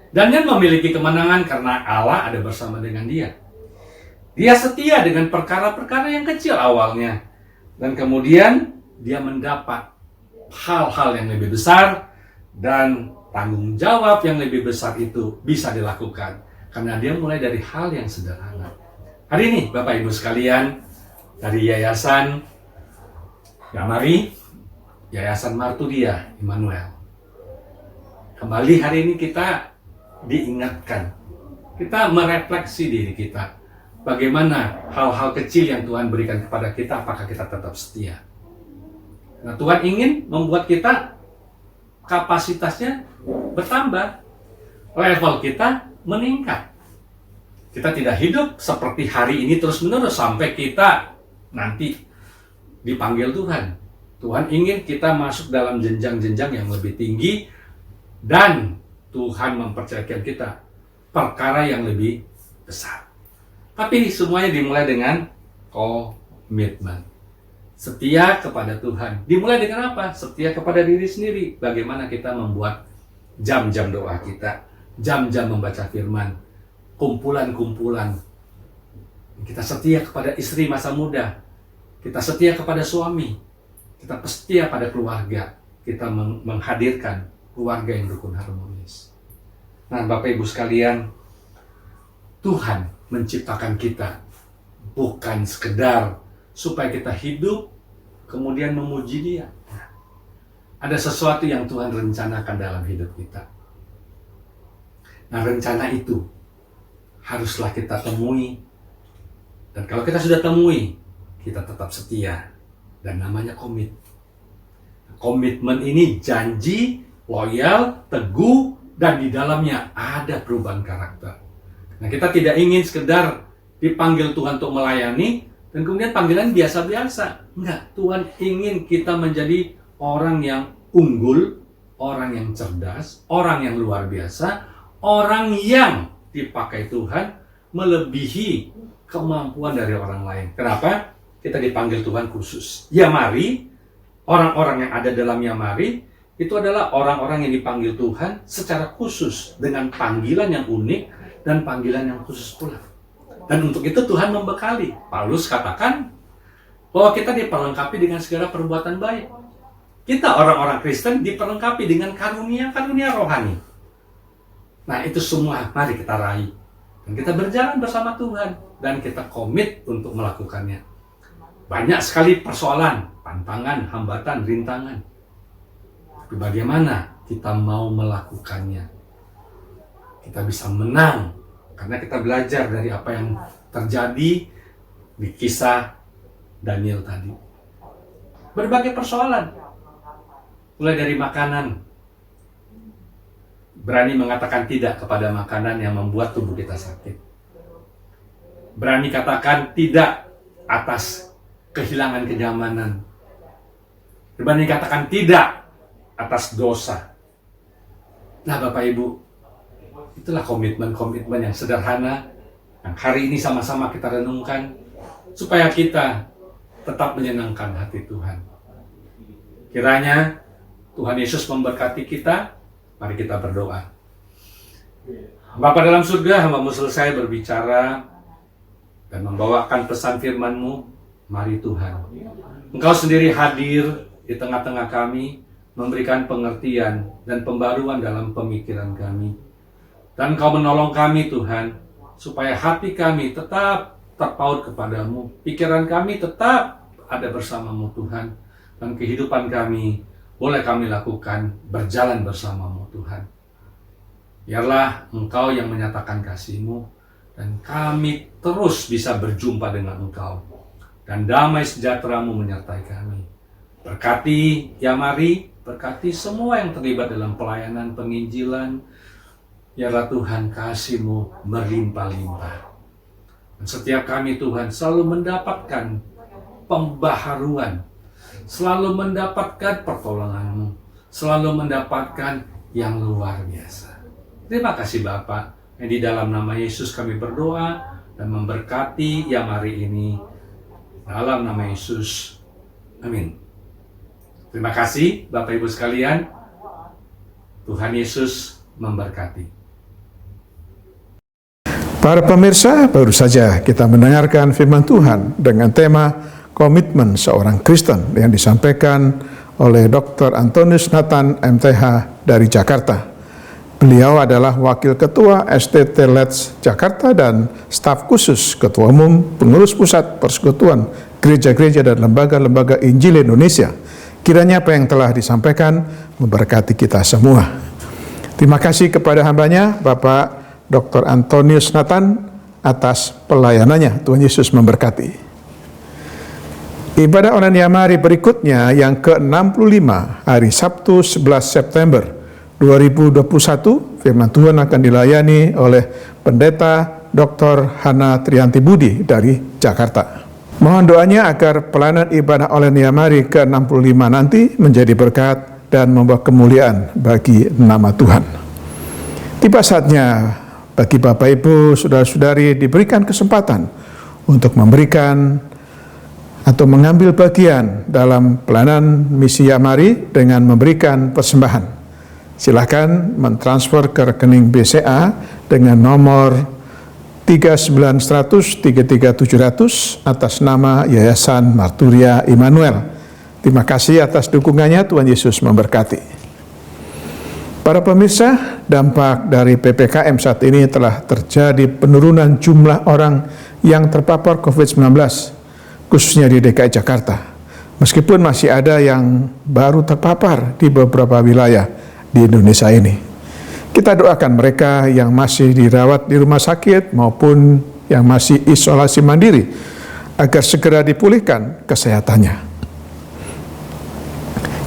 Daniel memiliki kemenangan karena Allah ada bersama dengan dia. Dia setia dengan perkara-perkara yang kecil awalnya. Dan kemudian dia mendapat hal-hal yang lebih besar dan tanggung jawab yang lebih besar itu bisa dilakukan. Karena dia mulai dari hal yang sederhana. Hari ini Bapak Ibu sekalian, dari Yayasan Ya mari, Yayasan Marturia Immanuel. Kembali hari ini kita diingatkan, kita merefleksi diri kita. Bagaimana hal-hal kecil yang Tuhan berikan kepada kita, apakah kita tetap setia? Nah, Tuhan ingin membuat kita kapasitasnya bertambah, level kita meningkat. Kita tidak hidup seperti hari ini terus-menerus sampai kita nanti dipanggil Tuhan. Tuhan ingin kita masuk dalam jenjang-jenjang yang lebih tinggi dan Tuhan mempercayakan kita perkara yang lebih besar. Tapi semuanya dimulai dengan komitmen. Setia kepada Tuhan. Dimulai dengan apa? Setia kepada diri sendiri. Bagaimana kita membuat jam-jam doa kita, jam-jam membaca firman, kumpulan-kumpulan. Kita setia kepada istri masa muda. Kita setia kepada suami, kita setia pada keluarga, kita menghadirkan keluarga yang rukun harmonis. Nah, Bapak Ibu sekalian, Tuhan menciptakan kita bukan sekedar supaya kita hidup kemudian memuji Dia. Ada sesuatu yang Tuhan rencanakan dalam hidup kita. Nah, rencana itu haruslah kita temui. Dan kalau kita sudah temui, kita tetap setia, dan namanya komit. Komitmen ini janji, loyal, teguh, dan di dalamnya ada perubahan karakter. Nah, kita tidak ingin sekedar dipanggil Tuhan untuk melayani, dan kemudian panggilan biasa-biasa. Enggak, Tuhan ingin kita menjadi orang yang unggul, orang yang cerdas, orang yang luar biasa, orang yang dipakai Tuhan melebihi kemampuan dari orang lain. Kenapa? Kita dipanggil Tuhan khusus. Yamari, orang-orang yang ada dalam Yamari, itu adalah orang-orang yang dipanggil Tuhan secara khusus, dengan panggilan yang unik dan panggilan yang khusus pula. Dan untuk itu Tuhan membekali. Paulus katakan bahwa kita diperlengkapi dengan segala perbuatan baik. Kita orang-orang Kristen diperlengkapi dengan karunia-karunia rohani. Nah, itu semua mari kita raih. Dan kita berjalan bersama Tuhan. Dan kita komit untuk melakukannya. Banyak sekali persoalan, tantangan, hambatan, rintangan. Tapi bagaimana kita mau melakukannya? Kita bisa menang karena kita belajar dari apa yang terjadi di kisah Daniel tadi. Berbagai persoalan. Mulai dari makanan. Berani mengatakan tidak kepada makanan yang membuat tubuh kita sakit. Berani katakan tidak atas kehilangan kenyamanan. Berani katakan tidak atas dosa. Nah, Bapak Ibu, itulah komitmen-komitmen yang sederhana yang hari ini sama-sama kita renungkan supaya kita tetap menyenangkan hati Tuhan. Kiranya Tuhan Yesus memberkati kita. Mari kita berdoa. Bapa dalam surga, hamba-Mu selesai berbicara dan membawakan pesan firman-Mu. Mari Tuhan, Engkau sendiri hadir di tengah-tengah kami, memberikan pengertian dan pembaruan dalam pemikiran kami. Dan Engkau menolong kami Tuhan, supaya hati kami tetap terpaut kepadamu, pikiran kami tetap ada bersamamu Tuhan, dan kehidupan kami boleh kami lakukan berjalan bersamamu Tuhan. Biarlah Engkau yang menyatakan kasih-Mu, dan kami terus bisa berjumpa dengan Engkau. Dan damai sejahtera-Mu menyertai kami. Berkati Yamari, berkati semua yang terlibat dalam pelayanan penginjilan. Biarlah Tuhan kasih-Mu berlimpah-limpah. Dan setiap kami Tuhan selalu mendapatkan pembaharuan, selalu mendapatkan pertolongan-Mu, selalu mendapatkan yang luar biasa. Terima kasih Bapa. Di dalam nama Yesus kami berdoa dan memberkati Yamari ini. Dalam nama Yesus. Amin. Terima kasih Bapak Ibu sekalian. Tuhan Yesus memberkati. Para pemirsa, baru saja kita mendengarkan firman Tuhan dengan tema komitmen seorang Kristen yang disampaikan oleh Dr. Antonius Nathan MTH dari Jakarta. Beliau adalah Wakil Ketua STT Let's Jakarta dan staf khusus Ketua Umum Pengurus Pusat Persekutuan gereja-gereja dan lembaga-lembaga Injil Indonesia. Kiranya apa yang telah disampaikan memberkati kita semua. Terima kasih kepada hambanya, Bapak Dr. Antonius Nathan, atas pelayanannya. Tuhan Yesus memberkati. Ibadah online Yamari berikutnya yang ke-65 hari Sabtu 11 September 2021, firman Tuhan akan dilayani oleh Pendeta Dr. Hana Trianti Budi dari Jakarta. Mohon doanya agar pelayanan ibadah online Yamari ke-65 nanti menjadi berkat dan membawa kemuliaan bagi nama Tuhan. Tiba saatnya bagi Bapak Ibu, saudara-saudari diberikan kesempatan untuk memberikan atau mengambil bagian dalam pelayanan misi Yamari dengan memberikan persembahan. Silakan mentransfer ke rekening BCA dengan nomor 39100-33700 atas nama Yayasan Marturia Immanuel. Terima kasih atas dukungannya, Tuhan Yesus memberkati. Para pemirsa, dampak dari PPKM saat ini telah terjadi penurunan jumlah orang yang terpapar COVID-19, khususnya di DKI Jakarta. Meskipun masih ada yang baru terpapar di beberapa wilayah di Indonesia ini. Kita doakan mereka yang masih dirawat di rumah sakit maupun yang masih isolasi mandiri agar segera dipulihkan kesehatannya.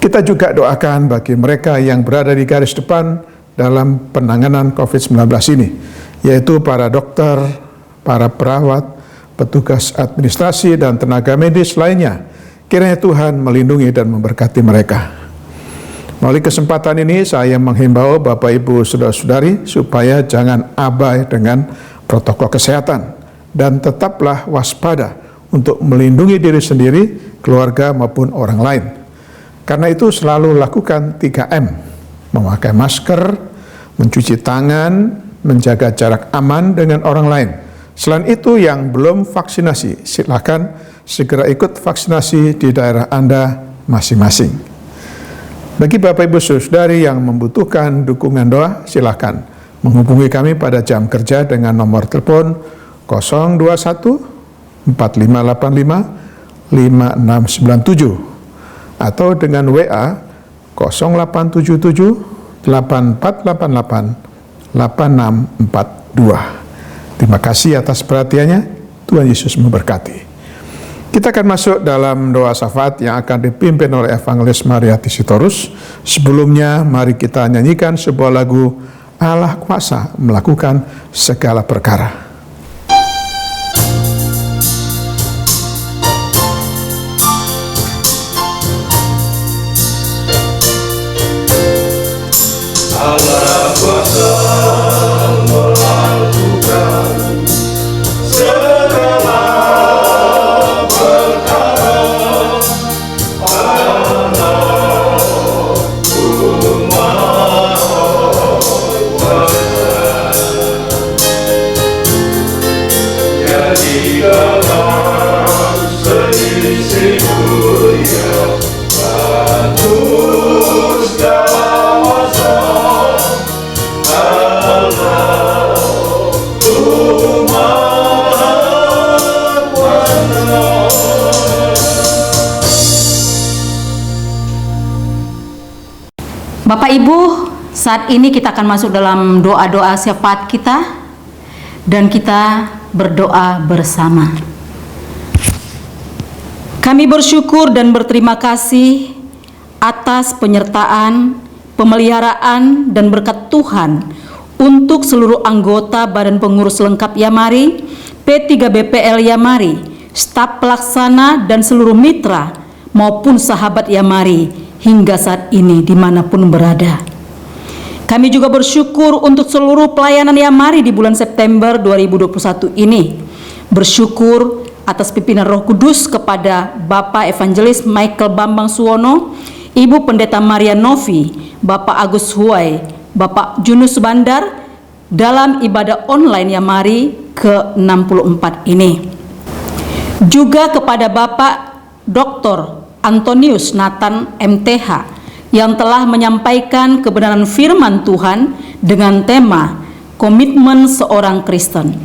Kita juga doakan bagi mereka yang berada di garis depan dalam penanganan COVID-19 ini, yaitu para dokter, para perawat, petugas administrasi, dan tenaga medis lainnya. Kiranya Tuhan melindungi dan memberkati mereka. Melalui kesempatan ini saya menghimbau Bapak Ibu saudara-saudari supaya jangan abai dengan protokol kesehatan dan tetaplah waspada untuk melindungi diri sendiri, keluarga maupun orang lain. Karena itu selalu lakukan 3M, memakai masker, mencuci tangan, menjaga jarak aman dengan orang lain. Selain itu yang belum vaksinasi, silakan segera ikut vaksinasi di daerah Anda masing-masing. Bagi Bapak Ibu Saudari yang membutuhkan dukungan doa, silakan menghubungi kami pada jam kerja dengan nomor telepon 021 4585 5697 atau dengan WA 0877 8488 8642. Terima kasih atas perhatiannya. Tuhan Yesus memberkati. Kita akan masuk dalam doa syafaat yang akan dipimpin oleh Evangelis Mariati Sitorus. Sebelumnya, mari kita nyanyikan sebuah lagu Allah Kuasa Melakukan Segala Perkara. Allah kuasa melakukan segala perkara. Jadi dalam seisi dunia bagus dewasa Allah Maha Kuasa. Bapak Ibu, saat ini kita akan masuk dalam doa-doa syafaat kita dan kita berdoa bersama. Kami bersyukur dan berterima kasih atas penyertaan, pemeliharaan, dan berkat Tuhan untuk seluruh anggota Badan Pengurus Lengkap Yamari, P3BPL Yamari, staf pelaksana, dan seluruh mitra maupun sahabat Yamari hingga saat ini dimanapun berada. Kami juga bersyukur untuk seluruh pelayanan Yamari di bulan September 2021 ini. Bersyukur atas pimpinan Roh Kudus kepada Bapak Evangelis Michael Bambang Suwono, Ibu Pendeta Maria Novi, Bapak Agus Huwai, Bapak Junus Bandar dalam ibadah online Yamari ke-64 ini. Juga kepada Bapak Dr. Antonius Nathan MTH yang telah menyampaikan kebenaran firman Tuhan dengan tema Komitmen Seorang Kristen.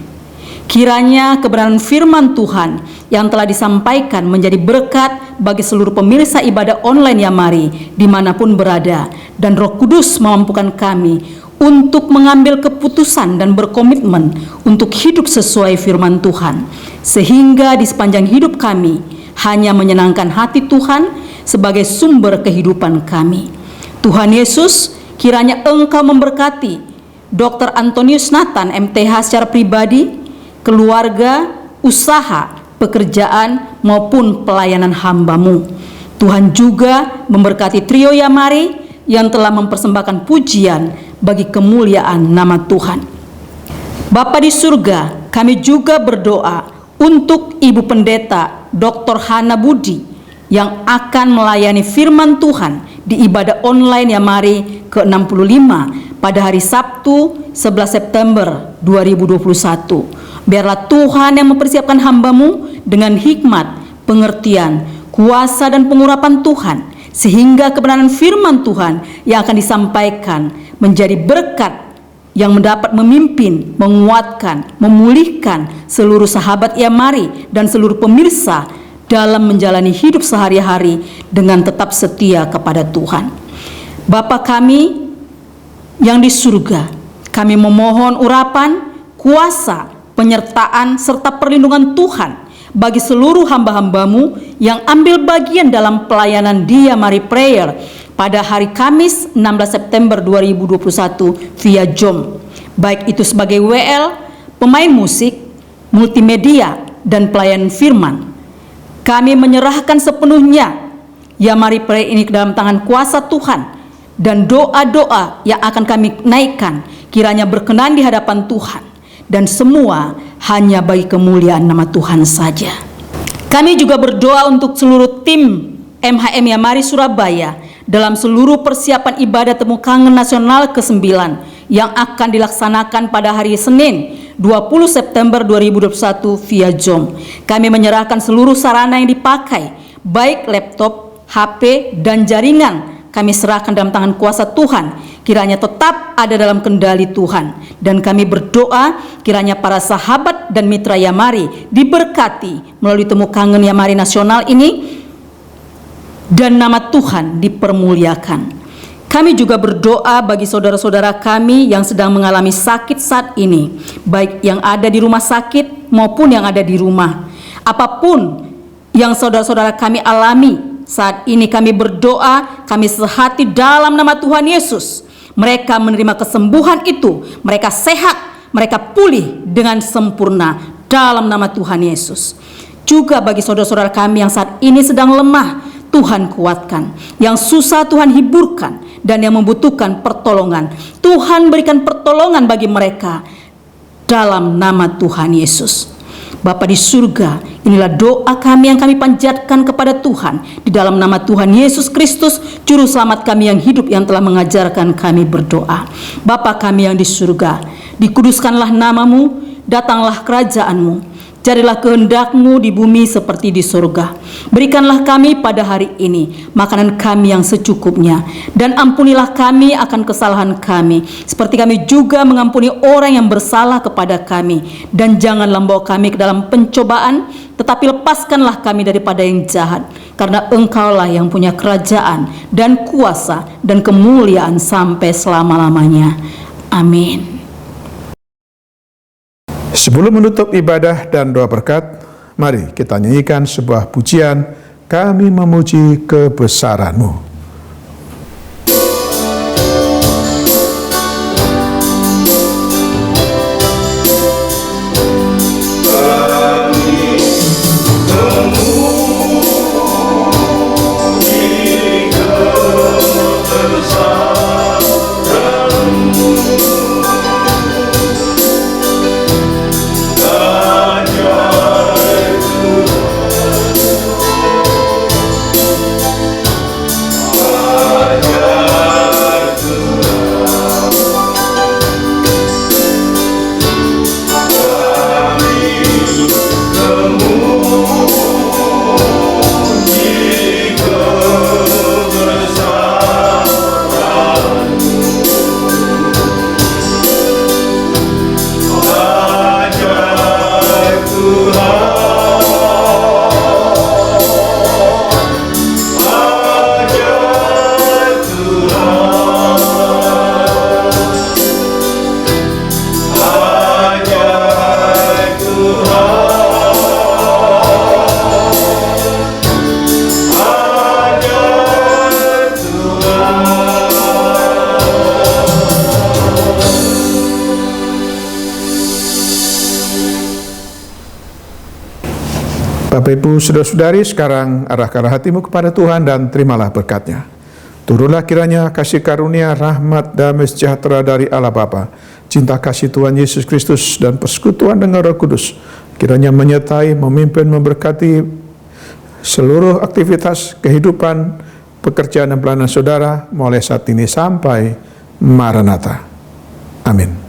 Kiranya kebenaran firman Tuhan yang telah disampaikan menjadi berkat bagi seluruh pemirsa ibadah online Yamari dimanapun berada, dan Roh Kudus memampukan kami untuk mengambil keputusan dan berkomitmen untuk hidup sesuai firman Tuhan, sehingga di sepanjang hidup kami hanya menyenangkan hati Tuhan sebagai sumber kehidupan kami. Tuhan Yesus, kiranya Engkau memberkati Dr. Antonius Nathan MTH secara pribadi, keluarga, usaha, pekerjaan, maupun pelayanan hamba-Mu. Tuhan juga memberkati trio Yamari yang telah mempersembahkan pujian bagi kemuliaan nama Tuhan. Bapa di surga, kami juga berdoa untuk Ibu Pendeta Dr. Hana Budi yang akan melayani firman Tuhan di ibadah online Yamari ke-65 pada hari Sabtu 11 September 2021. Biarlah Tuhan yang mempersiapkan hamba-Mu dengan hikmat, pengertian, kuasa dan pengurapan Tuhan, sehingga kebenaran firman Tuhan yang akan disampaikan menjadi berkat yang mendapat memimpin, menguatkan, memulihkan seluruh sahabat Yamari dan seluruh pemirsa dalam menjalani hidup sehari-hari dengan tetap setia kepada Tuhan. Bapa kami yang di surga, kami memohon urapan, kuasa, penyertaan serta perlindungan Tuhan bagi seluruh hamba-hamba-Mu yang ambil bagian dalam pelayanan di Yamari Prayer pada hari Kamis 16 September 2021 via Zoom, baik itu sebagai WL, pemain musik, multimedia, dan pelayan firman. Kami menyerahkan sepenuhnya Yamari Prayer ini ke dalam tangan kuasa Tuhan, dan doa-doa yang akan kami naikkan kiranya berkenan di hadapan Tuhan, dan semua hanya bagi kemuliaan nama Tuhan saja. Kami juga berdoa untuk seluruh tim MHM Yamari Surabaya dalam seluruh persiapan ibadah Temu Kangen Nasional ke-9 yang akan dilaksanakan pada hari Senin 20 September 2021 via Zoom. Kami menyerahkan seluruh sarana yang dipakai, baik laptop, HP, dan jaringan, kami serahkan dalam tangan kuasa Tuhan, kiranya tetap ada dalam kendali Tuhan. Dan kami berdoa kiranya para sahabat dan mitra Yamari diberkati melalui Temu Kangen Yamari Nasional ini, dan nama Tuhan dipermuliakan. Kami juga berdoa bagi saudara-saudara kami yang sedang mengalami sakit saat ini, baik yang ada di rumah sakit maupun yang ada di rumah. Apapun yang saudara-saudara kami alami saat ini, kami berdoa, kami sehati dalam nama Tuhan Yesus. Mereka menerima kesembuhan itu, mereka sehat, mereka pulih dengan sempurna dalam nama Tuhan Yesus. Juga bagi saudara-saudara kami yang saat ini sedang lemah, Tuhan kuatkan. Yang susah Tuhan hiburkan, dan yang membutuhkan pertolongan, Tuhan berikan pertolongan bagi mereka dalam nama Tuhan Yesus. Bapa di surga, inilah doa kami yang kami panjatkan kepada Tuhan di dalam nama Tuhan Yesus Kristus, Juru Selamat kami yang hidup, yang telah mengajarkan kami berdoa. Bapa kami yang di surga, dikuduskanlah nama-Mu, datanglah kerajaan-Mu. Jadilah kehendak-Mu di bumi seperti di surga. Berikanlah kami pada hari ini makanan kami yang secukupnya, dan ampunilah kami akan kesalahan kami, seperti kami juga mengampuni orang yang bersalah kepada kami. Dan janganlah membawa kami ke dalam pencobaan, tetapi lepaskanlah kami daripada yang jahat, karena Engkaulah yang punya kerajaan dan kuasa dan kemuliaan sampai selama-lamanya. Amin. Sebelum menutup ibadah dan doa berkat, mari kita nyanyikan sebuah pujian, Kami Memuji Kebesaran-Mu. Bapak Ibu Saudara-saudari, sekarang arahkanlah hatimu kepada Tuhan dan terimalah berkat-Nya. Turunlah kiranya kasih karunia, rahmat, damai sejahtera dari Allah Bapa, cinta kasih Tuhan Yesus Kristus dan persekutuan dengan Roh Kudus kiranya menyertai, memimpin, memberkati seluruh aktivitas kehidupan, pekerjaan dan pelayanan saudara mulai saat ini sampai Maranatha. Amin.